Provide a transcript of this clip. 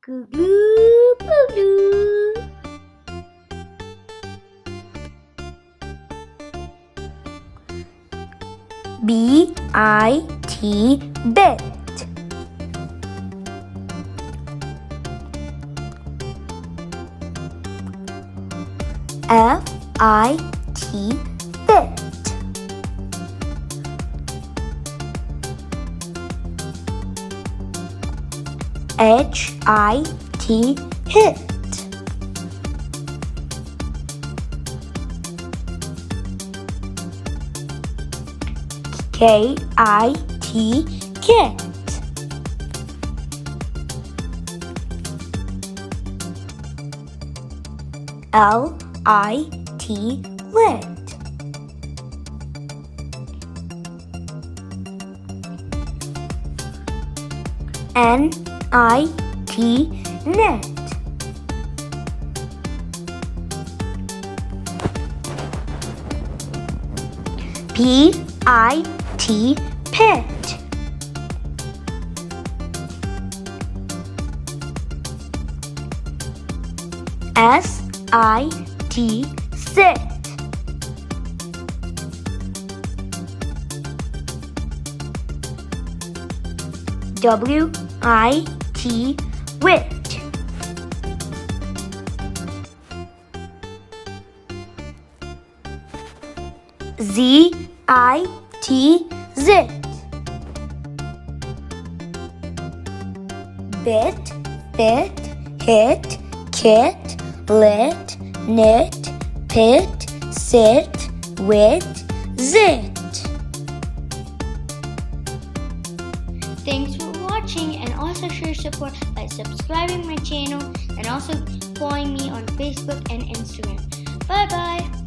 Kooglu, Pooglu. B-I-T, bit. F-I-T, fit. H-I-T, hit. K-I-T, kit. L-I-T, lit. N-I-T, net. P-I-T, pit. S-I-T, sit. W-I-T, wit. Z-I-T, zit. Bit, fit, hit, kit, lit, knit, pit, sit, wit, zit. Thanks for watching, and also show your support by subscribing my channel and also following me on Facebook and Instagram. Bye bye.